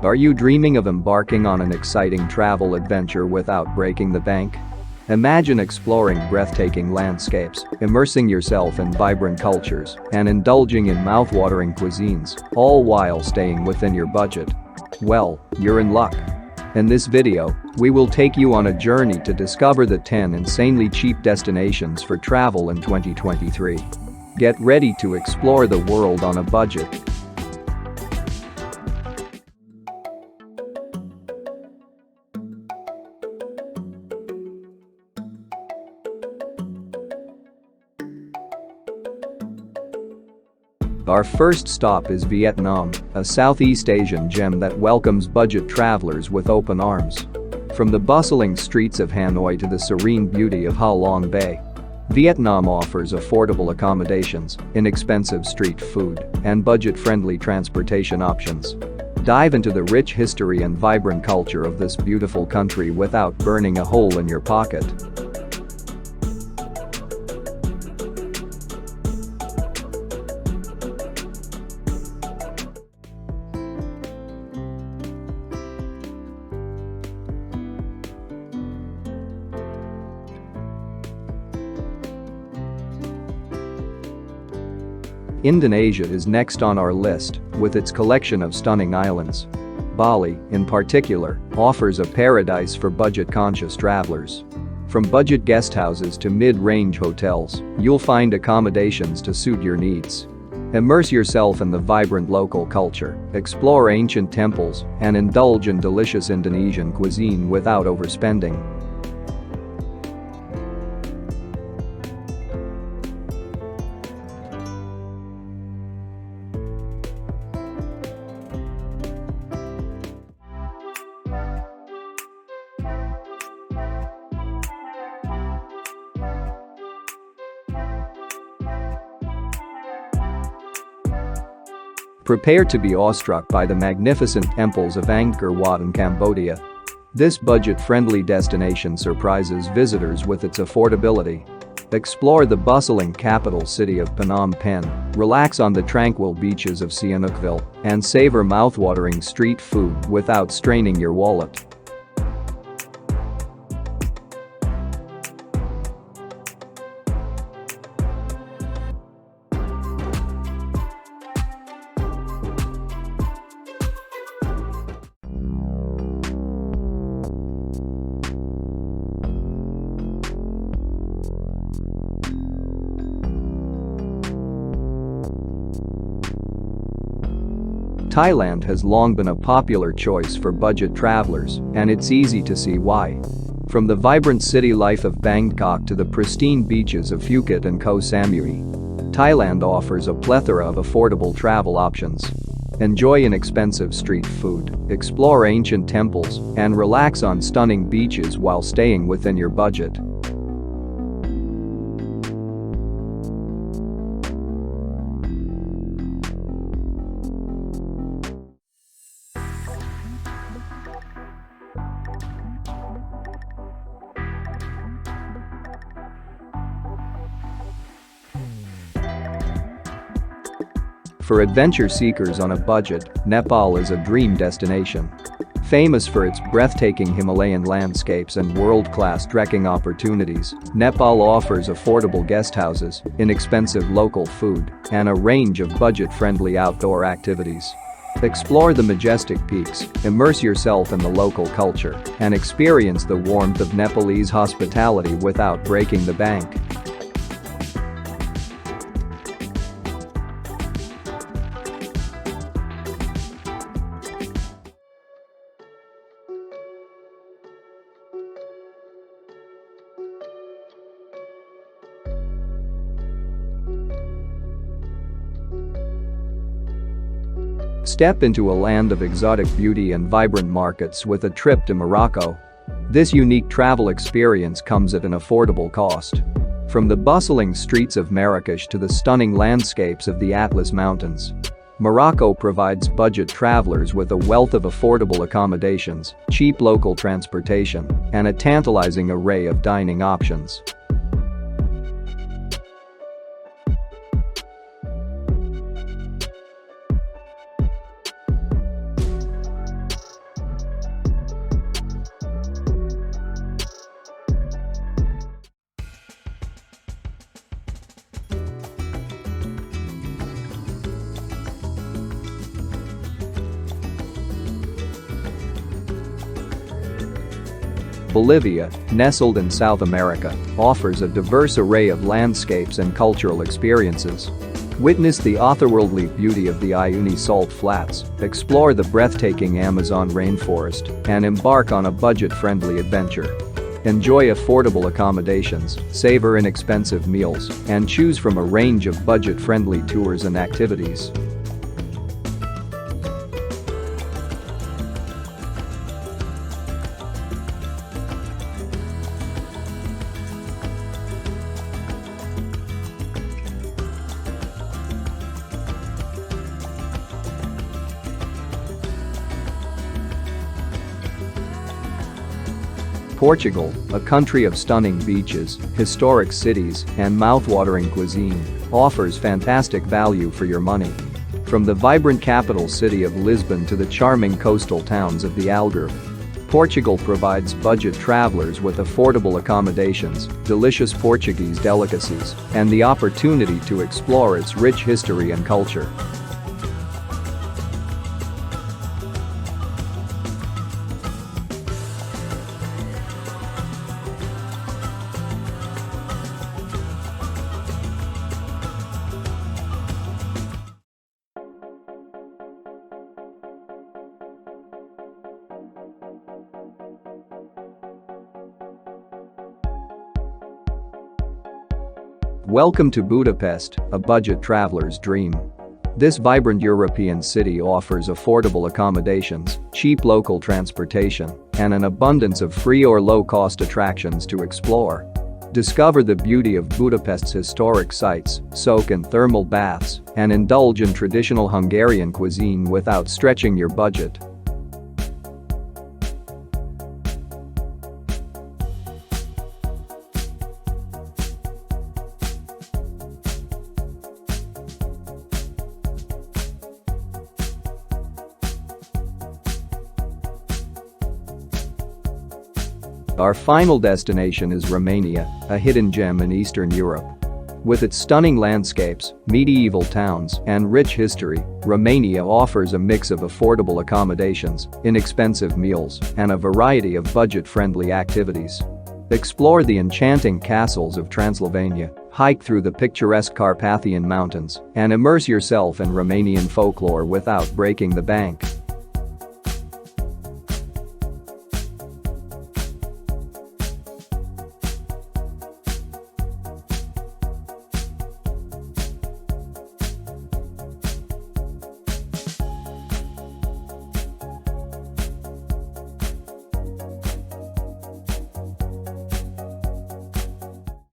Are you dreaming of embarking on an exciting travel adventure without breaking the bank? Imagine exploring breathtaking landscapes, immersing yourself in vibrant cultures, and indulging in mouth-watering cuisines, all while staying within your budget. Well, you're in luck. In this video, we will take you on a journey to discover the 10 insanely cheap destinations for travel in 2023. Get ready to explore the world on a budget. Our first stop is Vietnam, a Southeast Asian gem that welcomes budget travelers with open arms. From the bustling streets of Hanoi to the serene beauty of Ha Long Bay, Vietnam offers affordable accommodations, inexpensive street food, and budget-friendly transportation options. Dive into the rich history and vibrant culture of this beautiful country without burning a hole in your pocket. Indonesia is next on our list, with its collection of stunning islands. Bali, in particular, offers a paradise for budget-conscious travelers. From budget guesthouses to mid-range hotels, you'll find accommodations to suit your needs. Immerse yourself in the vibrant local culture, explore ancient temples, and indulge in delicious Indonesian cuisine without overspending. Prepare to be awestruck by the magnificent temples of Angkor Wat in Cambodia. This budget-friendly destination surprises visitors with its affordability. Explore the bustling capital city of Phnom Penh, relax on the tranquil beaches of Sihanoukville, and savor mouth-watering street food without straining your wallet. Thailand has long been a popular choice for budget travelers, and it's easy to see why. From the vibrant city life of Bangkok to the pristine beaches of Phuket and Koh Samui, Thailand offers a plethora of affordable travel options. Enjoy inexpensive street food, explore ancient temples, and relax on stunning beaches while staying within your budget. For adventure seekers on a budget, Nepal is a dream destination. Famous for its breathtaking Himalayan landscapes and world-class trekking opportunities, Nepal offers affordable guesthouses, inexpensive local food, and a range of budget-friendly outdoor activities. Explore the majestic peaks, immerse yourself in the local culture, and experience the warmth of Nepalese hospitality without breaking the bank. Step into a land of exotic beauty and vibrant markets with a trip to Morocco. This unique travel experience comes at an affordable cost. From the bustling streets of Marrakesh to the stunning landscapes of the Atlas Mountains, Morocco provides budget travelers with a wealth of affordable accommodations, cheap local transportation, and a tantalizing array of dining options. Bolivia, nestled in South America, offers a diverse array of landscapes and cultural experiences. Witness the otherworldly beauty of the Uyuni Salt Flats, explore the breathtaking Amazon rainforest, and embark on a budget-friendly adventure. Enjoy affordable accommodations, savor inexpensive meals, and choose from a range of budget-friendly tours and activities. Portugal, a country of stunning beaches, historic cities, and mouth-watering cuisine, offers fantastic value for your money. From the vibrant capital city of Lisbon to the charming coastal towns of the Algarve, Portugal provides budget travelers with affordable accommodations, delicious Portuguese delicacies, and the opportunity to explore its rich history and culture. Welcome to Budapest, a budget traveler's dream. This vibrant European city offers affordable accommodations, cheap local transportation, and an abundance of free or low-cost attractions to explore. Discover the beauty of Budapest's historic sites, soak in thermal baths, and indulge in traditional Hungarian cuisine without stretching your budget. Our final destination is Romania, a hidden gem in Eastern Europe. With its stunning landscapes, medieval towns, and rich history, Romania offers a mix of affordable accommodations, inexpensive meals, and a variety of budget-friendly activities. Explore the enchanting castles of Transylvania, hike through the picturesque Carpathian Mountains, and immerse yourself in Romanian folklore without breaking the bank.